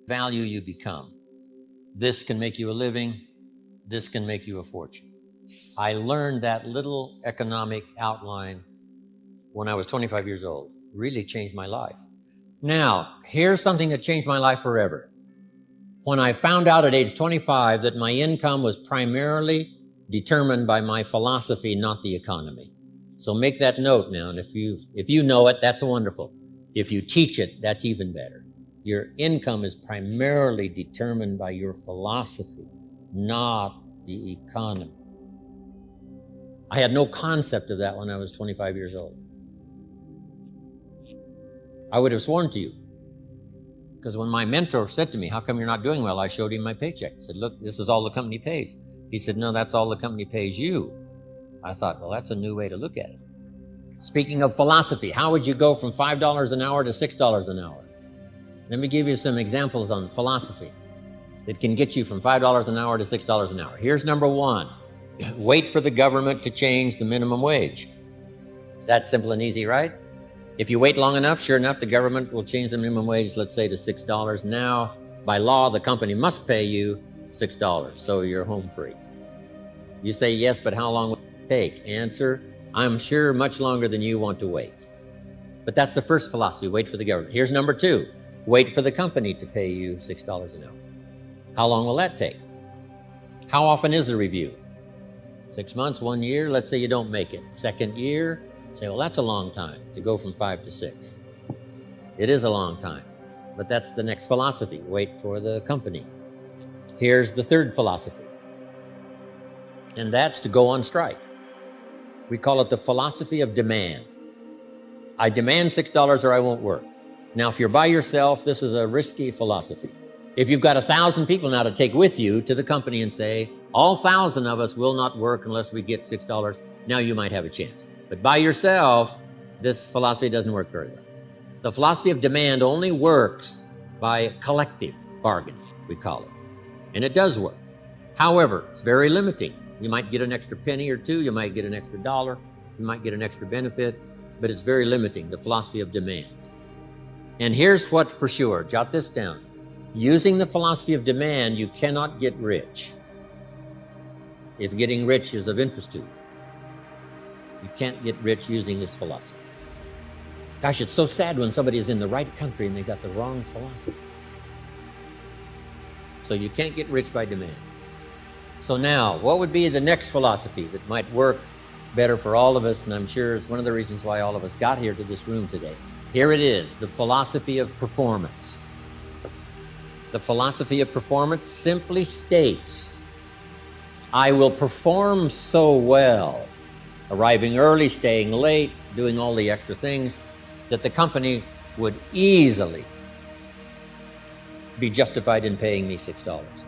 value you become. This can make you a living. This can make you a fortune. I learned that little economic outline when I was 25 years old. Really changed my life. Now, here's something that changed my life forever. When I found out at age 25 that my income was primarily determined by my philosophy, not the economy. So make that note now, and if you know it, that's wonderful. If you teach it, that's even better. Your income is primarily determined by your philosophy, not the economy. I had no concept of that when I was 25 years old. I would have sworn to you. Because when my mentor said to me, "How come you're not doing well?" I showed him my paycheck. I said, "Look, this is all the company pays." He said, "No, that's all the company pays you." I thought, well, that's a new way to look at it. Speaking of philosophy, how would you go from $5 an hour to $6 an hour? Let me give you some examples on philosophy that can get you from $5 an hour to $6 an hour. Here's number one. Wait for the government to change the minimum wage. That's simple and easy, right? If you wait long enough, sure enough, the government will change the minimum wage, let's say to $6. Now, by law, the company must pay you $6, so you're home free. You say, yes, but how long will it take? Answer, I'm sure much longer than you want to wait. But that's the first philosophy, wait for the government. Here's number two, wait for the company to pay you $6 an hour. How long will that take? How often is the review? 6 months, 1 year, let's say you don't make it. Second year, say, well, that's a long time to go from 5 to 6. It is a long time, but that's the next philosophy, wait for the company. Here's the third philosophy, and that's to go on strike. We call it the philosophy of demand. I demand $6 or I won't work. Now, if you're by yourself, this is a risky philosophy. If you've got 1,000 people now to take with you to the company and say, all 1,000 of us will not work unless we get $6, now you might have a chance. But by yourself, this philosophy doesn't work very well. The philosophy of demand only works by collective bargaining, we call it. And it does work. However, it's very limiting. You might get an extra penny or two, you might get an extra dollar, you might get an extra benefit, but it's very limiting, the philosophy of demand. And here's what for sure, jot this down. Using the philosophy of demand, you cannot get rich. If getting rich is of interest to you. You can't get rich using this philosophy. Gosh, it's so sad when somebody is in the right country and they got the wrong philosophy. So you can't get rich by demand. So now, what would be the next philosophy that might work better for all of us? And I'm sure it's one of the reasons why all of us got here to this room today. Here it is, the philosophy of performance. The philosophy of performance simply states, I will perform so well, arriving early, staying late, doing all the extra things, that the company would easily be justified in paying me $6.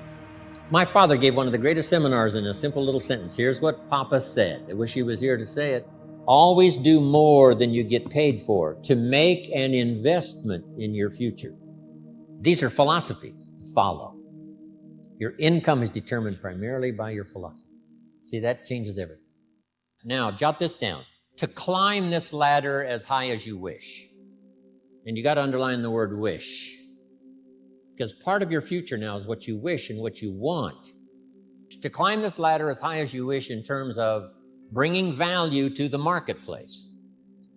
My father gave one of the greatest seminars in a simple little sentence. Here's what Papa said. I wish he was here to say it. Always do more than you get paid for to make an investment in your future. These are philosophies to follow. Your income is determined primarily by your philosophy. See, that changes everything. Now, jot this down. To climb this ladder as high as you wish. And you got to underline the word wish. Because part of your future now is what you wish and what you want. To climb this ladder as high as you wish in terms of bringing value to the marketplace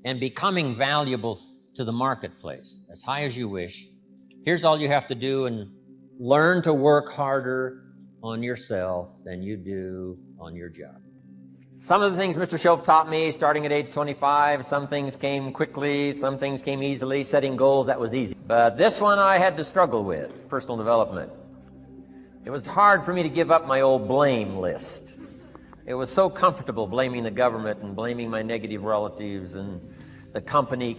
and becoming valuable to the marketplace as high as you wish, here's all you have to do, and learn to work harder on yourself than you do on your job. Some of the things Mr. Shoaff taught me starting at age 25, some things came quickly, some things came easily. Setting goals, that was easy. But this one I had to struggle with, personal development. It was hard for me to give up my old blame list. It was so comfortable blaming the government and blaming my negative relatives and the company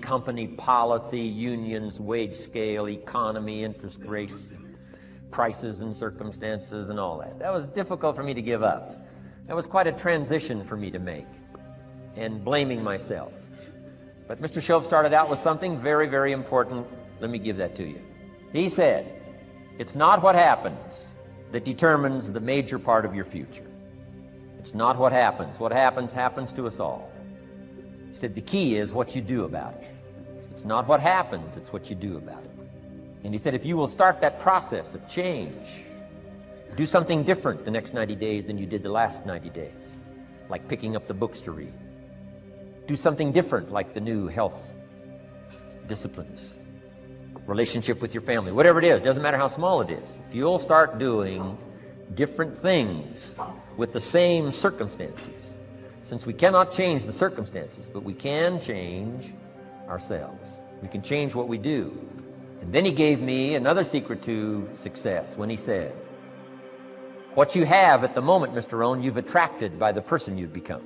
policy, unions, wage scale, economy, interest rates, prices and circumstances and all that. That was difficult for me to give up. That was quite a transition for me to make, and blaming myself. But Mr. Shoaff started out with something very, very important. Let me give that to you. He said, it's not what happens that determines the major part of your future. It's not what happens. What happens to us all. He said the key is what you do about it. It's not what happens, it's what you do about it. And he said, if you will start that process of change, do something different the next 90 days than you did the last 90 days, like picking up the books to read. Do something different, like the new health disciplines, relationship with your family, whatever it is, doesn't matter how small it is. If you'll start doing different things with the same circumstances, since we cannot change the circumstances, but we can change ourselves. We can change what we do. And then he gave me another secret to success when he said, what you have at the moment, Mr. Rohn, you've attracted by the person you've become.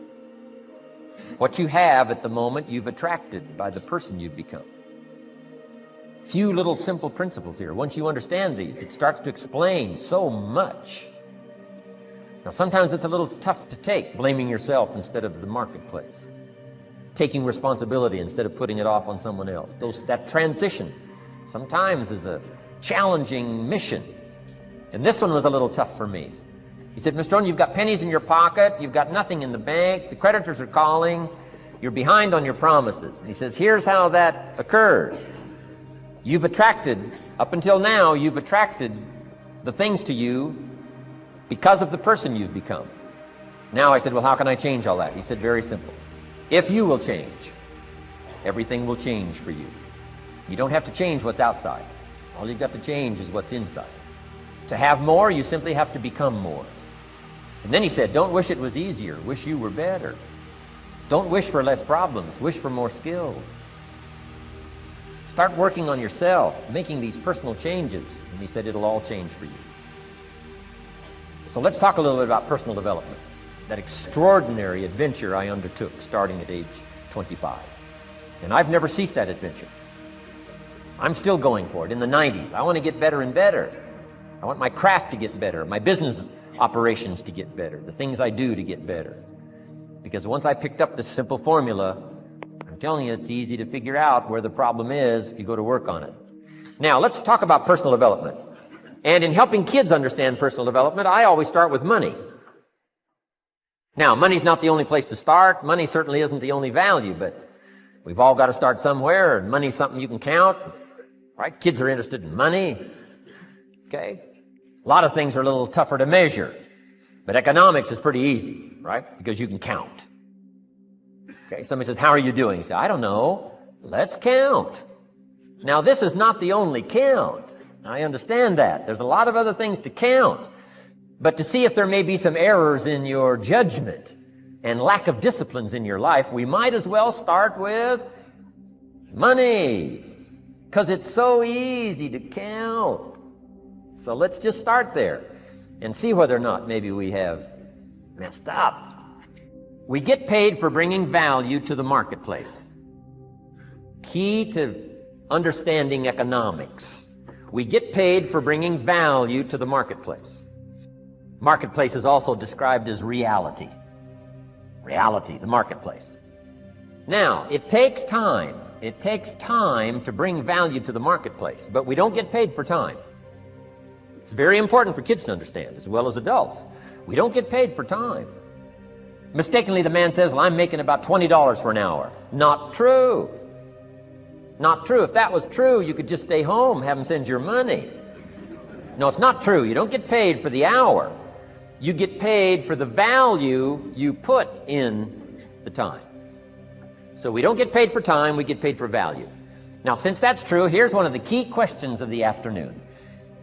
What you have at the moment, you've attracted by the person you've become. Few little simple principles here. Once you understand these, it starts to explain so much. Now, sometimes it's a little tough to take, blaming yourself instead of the marketplace, taking responsibility instead of putting it off on someone else. That transition sometimes is a challenging mission. And this one was a little tough for me. He said, Mr. Rohn, you've got pennies in your pocket, you've got nothing in the bank, the creditors are calling, you're behind on your promises. And he says, here's how that occurs. You've attracted, up until now, you've attracted the things to you because of the person you've become. Now I said, well, how can I change all that? He said, very simple. If you will change, everything will change for you. You don't have to change what's outside. All you've got to change is what's inside. To have more, you simply have to become more. And then he said, don't wish it was easier, wish you were better. Don't wish for less problems, wish for more skills. Start working on yourself, making these personal changes. And he said, it'll all change for you. So let's talk a little bit about personal development, that extraordinary adventure I undertook starting at age 25. And I've never ceased that adventure. I'm still going for it. In the 90s, I want to get better and better. I want my craft to get better, my business operations to get better, the things I do to get better. Because once I picked up this simple formula, I'm telling you, it's easy to figure out where the problem is if you go to work on it. Now, let's talk about personal development. And in helping kids understand personal development, I always start with money. Now, money's not the only place to start. Money certainly isn't the only value, but we've all got to start somewhere, and money's something you can count, right? Kids are interested in money, okay? A lot of things are a little tougher to measure, but economics is pretty easy, right? Because you can count. Okay, somebody says, how are you doing? You say, I don't know. Let's count. Now, this is not the only count. I understand that. There's a lot of other things to count. But to see if there may be some errors in your judgment and lack of disciplines in your life, we might as well start with money, because it's so easy to count. So let's just start there and see whether or not maybe we have messed up. We get paid for bringing value to the marketplace. Key to understanding economics. We get paid for bringing value to the marketplace. Marketplace is also described as reality. Reality, the marketplace. Now, it takes time. It takes time to bring value to the marketplace, but we don't get paid for time. It's very important for kids to understand, as well as adults. We don't get paid for time. Mistakenly, the man says, well, I'm making about $20 for an hour. Not true. Not true. If that was true, you could just stay home, have them send your money. No, it's not true. You don't get paid for the hour. You get paid for the value you put in the time. So we don't get paid for time, we get paid for value. Now, since that's true, here's one of the key questions of the afternoon.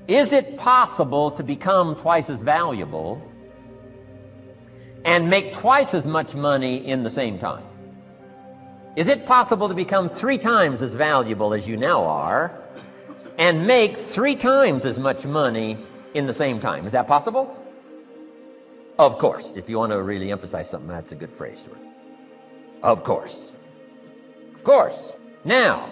Is it possible to become twice as valuable and make twice as much money in the same time? Is it possible to become 3 times as valuable as you now are and make 3 times as much money in the same time? Is that possible? Of course. If you want to really emphasize something, that's a good phrase to it. Of course. Of course. Now,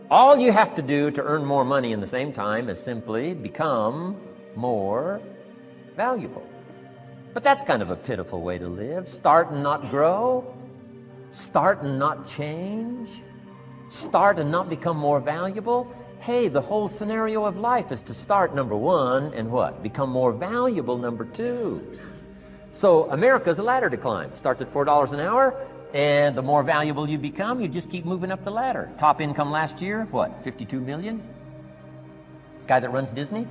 all you have to do to earn more money in the same time is simply become more valuable. But that's kind of a pitiful way to live. Start and not grow. Start and not change. Start and not become more valuable. Hey, the whole scenario of life is to start, number 1, and what? Become more valuable, number 2. So America's a ladder to climb. Starts at $4 an hour, and the more valuable you become, you just keep moving up the ladder. Top income last year, what, 52 million? Guy that runs Disney?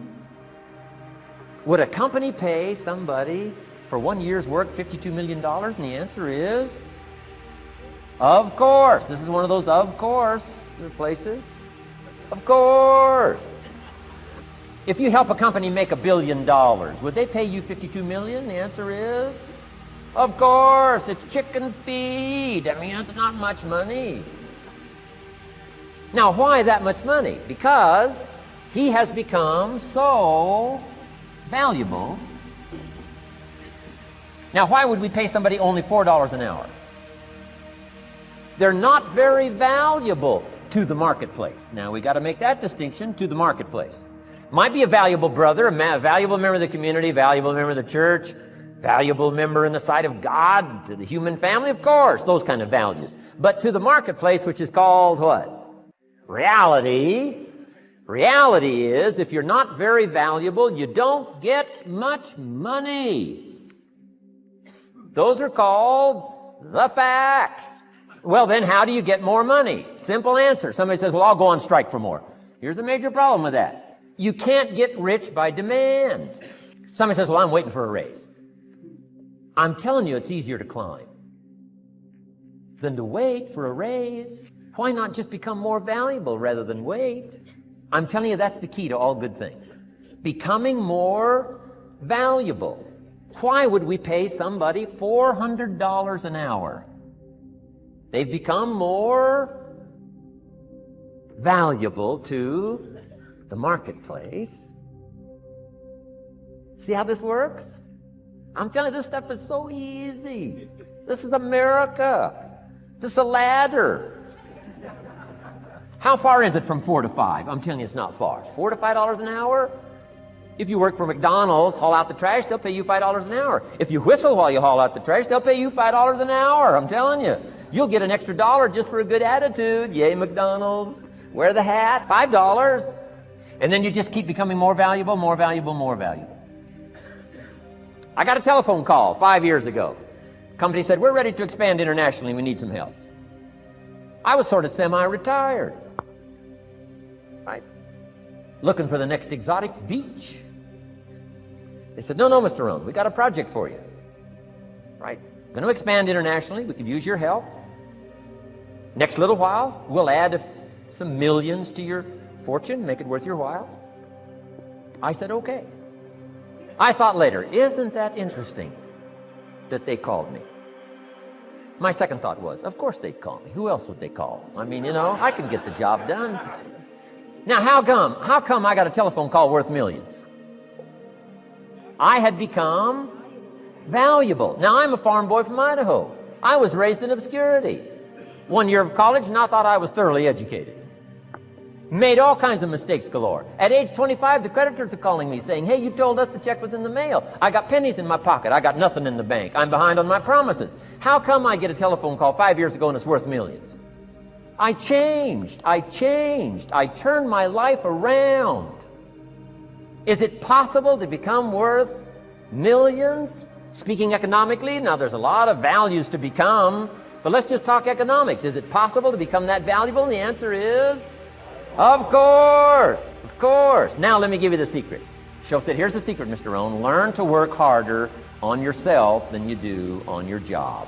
Would a company pay somebody for 1 year's work $52 million? And the answer is, of course. This is one of those of course places. Of course. If you help a company make $1 billion, would they pay you $52 million? The answer is, of course. It's chicken feed. I mean, it's not much money. Now, why that much money? Because he has become so valuable. Now, why would we pay somebody only $4 an hour? They're not very valuable to the marketplace. Now, we got to make that distinction, to the marketplace. Might be a valuable brother, a valuable member of the community, valuable member of the church, valuable member in the sight of God, to the human family, of course, those kind of values. But to the marketplace, which is called what? Reality. Reality is, if you're not very valuable, you don't get much money. Those are called the facts. Well, then how do you get more money? Simple answer. Somebody says, well, I'll go on strike for more. Here's a major problem with that. You can't get rich by demand. Somebody says, well, I'm waiting for a raise. I'm telling you, it's easier to climb than to wait for a raise. Why not just become more valuable rather than wait? I'm telling you, that's the key to all good things. Becoming more valuable. Why would we pay somebody $400 an hour? They've become more valuable to the marketplace. See how this works? I'm telling you, this stuff is so easy. This is America. This is a ladder. How far is it from 4 to 5? I'm telling you, it's not far. $4 to $5 an hour? If you work for McDonald's, haul out the trash, they'll pay you $5 an hour. If you whistle while you haul out the trash, they'll pay you $5 an hour. I'm telling you. You'll get an extra $1 just for a good attitude. Yay, McDonald's. Wear the hat. $5. And then you just keep becoming more valuable, more valuable, more valuable. I got a telephone call 5 years ago. Company said, we're ready to expand internationally. We need some help. I was sort of semi-retired. Right? Looking for the next exotic beach. They said, no, Mr. Rohn, we got a project for you. Right? Going to expand internationally. We could use your help. Next little while, we'll add some millions to your fortune, make it worth your while. I said, okay. I thought later, isn't that interesting that they called me? My second thought was, of course they'd call me. Who else would they call? I mean, you know, I can get the job done. Now, how come I got a telephone call worth millions? I had become valuable. Now, I'm a farm boy from Idaho. I was raised in obscurity. 1 year of college, and I thought I was thoroughly educated. Made all kinds of mistakes galore. At age 25, the creditors are calling me saying, hey, you told us the check was in the mail. I got pennies in my pocket. I got nothing in the bank. I'm behind on my promises. How come I get a telephone call 5 years ago and it's worth millions? I changed. I turned my life around. Is it possible to become worth millions? Speaking economically, now there's a lot of values to become, but let's just talk economics. Is it possible to become that valuable? And the answer is, of course, of course. Now let me give you the secret. Shoaff said, here's the secret, Mr. Rohn. Learn to work harder on yourself than you do on your job.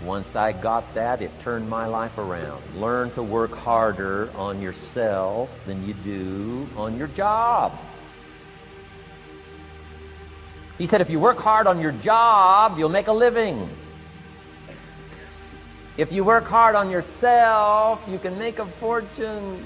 Once I got that, it turned my life around. Learn to work harder on yourself than you do on your job. He said, if you work hard on your job, you'll make a living. If you work hard on yourself, you can make a fortune.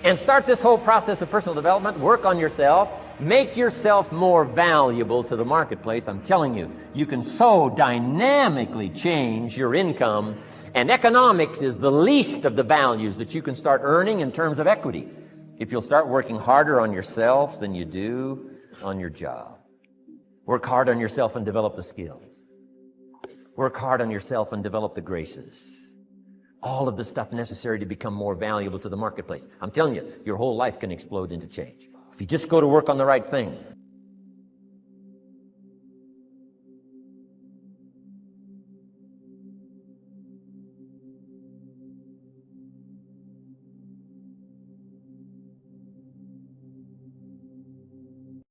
And start this whole process of personal development. Work on yourself. Make yourself more valuable to the marketplace. I'm telling you, you can so dynamically change your income, and economics is the least of the values that you can start earning in terms of equity if you'll start working harder on yourself than you do on your job. Work hard on yourself and develop the skills. Work hard on yourself and develop the graces. All of the stuff necessary to become more valuable to the marketplace. I'm telling you, your whole life can explode into change. If you just go to work on the right thing,